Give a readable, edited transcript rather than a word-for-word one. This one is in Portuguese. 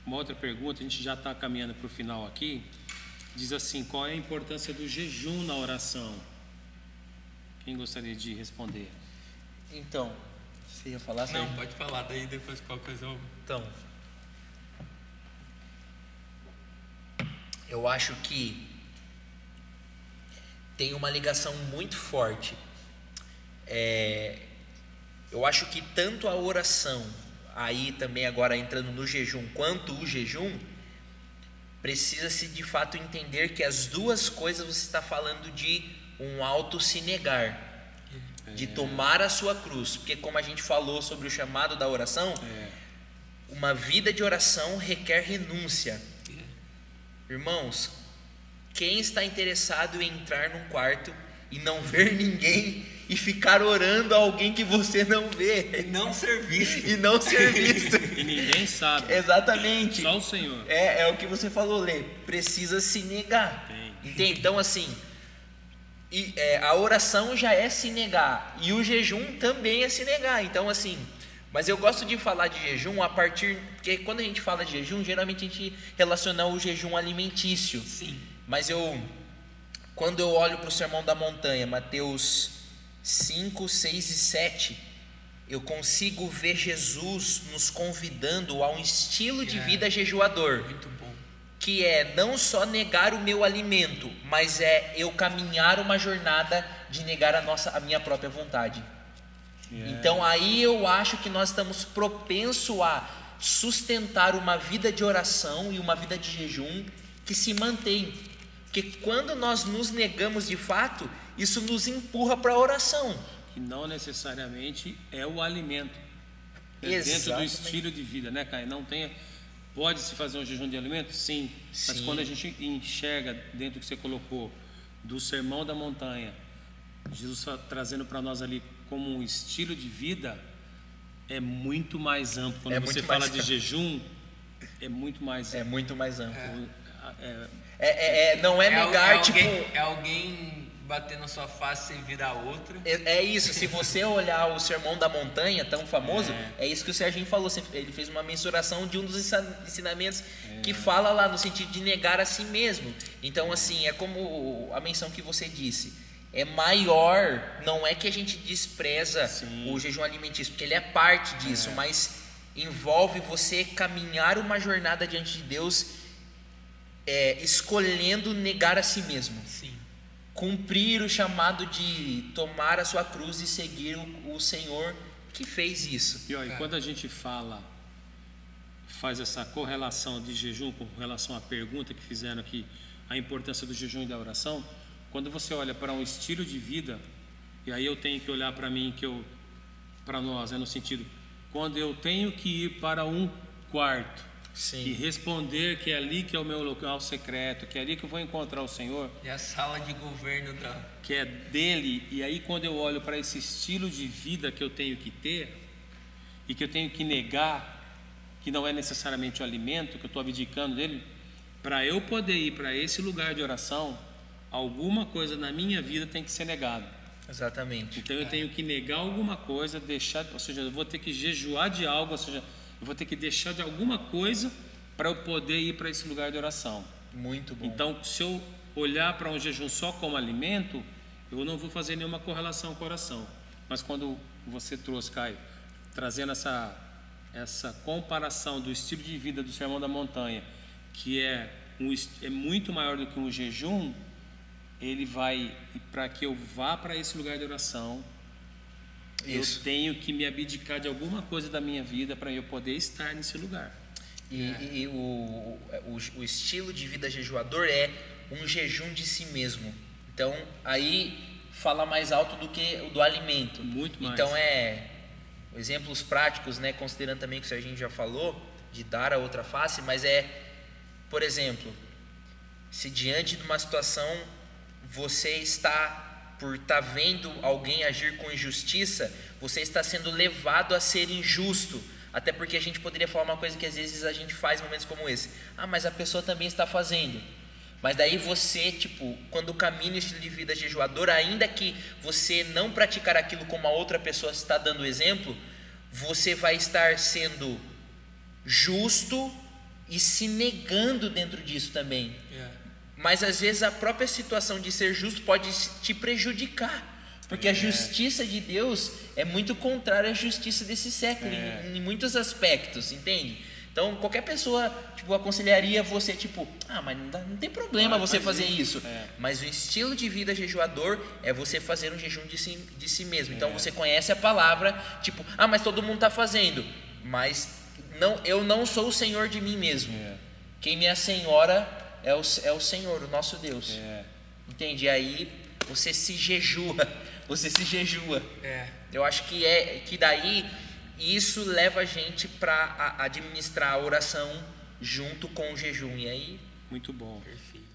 Uma outra pergunta, a gente já está caminhando para o final aqui. Diz assim: qual é a importância do jejum na oração? Quem gostaria de responder? Então, você ia falar? Não, pode falar, daí depois qualquer coisa eu... Então, eu acho que tem uma ligação muito forte. Eu acho que tanto a oração, aí também agora entrando no jejum, quanto o jejum, precisa-se de fato entender que as duas coisas você está falando de um auto se negar, de tomar a sua cruz, porque como a gente falou sobre o chamado da oração, uma vida de oração requer renúncia. Irmãos, quem está interessado em entrar num quarto e não ver ninguém e ficar orando a alguém que você não vê E não ser visto. e não ser visto? E ninguém sabe. Exatamente. Só o Senhor. É o que você falou, Lê. Precisa se negar. Entende? Então, assim, a oração já é se negar. E o jejum também é se negar. Então, assim, mas eu gosto de falar de jejum a partir... Porque quando a gente fala de jejum, geralmente a gente relaciona o jejum alimentício. Sim. Mas quando eu olho para o Sermão da Montanha, Mateus 5, 6 e 7, eu consigo ver Jesus nos convidando a um estilo de vida jejuador. Muito bom. Que é não só negar o meu alimento, mas é eu caminhar uma jornada de negar a minha própria vontade. Então aí eu acho que nós estamos propensos a sustentar uma vida de oração e uma vida de jejum que se mantém. Porque quando nós nos negamos de fato, isso nos empurra para a oração. Que não necessariamente é o alimento. Dentro do Exatamente. estilo de vida, né, Caio? Não tem... Pode-se fazer um jejum de alimento? Sim. Mas Sim. quando a gente enxerga dentro do que você colocou, do Sermão da Montanha, Jesus trazendo para nós ali como um estilo de vida, é muito mais amplo. Quando você muito fala mais de amplo. jejum, é muito mais É amplo. muito mais amplo. É, Não é negar, tipo... É alguém bater na sua face e virar outra. É isso, se você olhar o Sermão da Montanha, tão famoso, é isso que o Serginho falou. Ele fez uma mensuração de um dos ensinamentos que fala lá no sentido de negar a si mesmo. Então, assim, é como a menção que você disse. É maior, não é que a gente despreza o jejum alimentício, porque ele é parte disso, mas envolve você caminhar uma jornada diante de Deus, escolhendo negar a si mesmo. Sim. Cumprir o chamado de tomar a sua cruz e seguir o Senhor que fez isso. E quando a gente faz essa correlação de jejum com relação à pergunta que fizeram aqui, a importância do jejum e da oração, quando você olha para um estilo de vida, e aí eu tenho que olhar para mim, para nós, no sentido, quando eu tenho que ir para um quarto e responder que é ali que é o meu local secreto, que é ali que eu vou encontrar o Senhor, E a sala de governo que é dele, e aí quando eu olho para esse estilo de vida que eu tenho que ter e que eu tenho que negar, que não é necessariamente o alimento, que eu estou abdicando dele, para eu poder ir para esse lugar de oração, alguma coisa na minha vida tem que ser negado. Exatamente. Então eu tenho que negar alguma coisa, deixar, ou seja, eu vou ter que jejuar de algo, ou seja, eu vou ter que deixar de alguma coisa para eu poder ir para esse lugar de oração. Muito bom. Então, se eu olhar para um jejum só como alimento, eu não vou fazer nenhuma correlação com a oração. Mas quando você trouxe, Caio, trazendo essa comparação do estilo de vida do Sermão da Montanha, que é muito maior do que um jejum, ele vai, para que eu vá para esse lugar de oração, eu tenho que me abdicar de alguma coisa da minha vida para eu poder estar nesse lugar. E o estilo de vida jejuador é um jejum de si mesmo. Então, aí fala mais alto do que o do alimento. Muito mais. Então, exemplos práticos, né, considerando também que o Serginho já falou, de dar a outra face, mas por exemplo, se diante de uma situação você está, por estar vendo alguém agir com injustiça, você está sendo levado a ser injusto. Até porque a gente poderia falar uma coisa que às vezes a gente faz em momentos como esse. Mas a pessoa também está fazendo. Mas daí você, quando caminha no estilo de vida jejuador, ainda que você não praticar aquilo como a outra pessoa está dando exemplo, você vai estar sendo justo e se negando dentro disso também. É. Mas às vezes a própria situação de ser justo pode te prejudicar. Porque a justiça de Deus é muito contrária à justiça desse século, em muitos aspectos, entende? Então, qualquer pessoa, tipo, aconselharia você, tipo, mas não tem problema você fazer isso. Mas o estilo de vida jejuador é você fazer um jejum de si mesmo. Então, você conhece a palavra, tipo, mas todo mundo está fazendo. Mas eu não sou o Senhor de mim mesmo. Quem me assenhora é o Senhor, o nosso Deus. Entende? E aí, você se jejua. Eu acho que daí isso leva a gente para administrar a oração junto com o jejum. E aí, muito bom. Perfeito.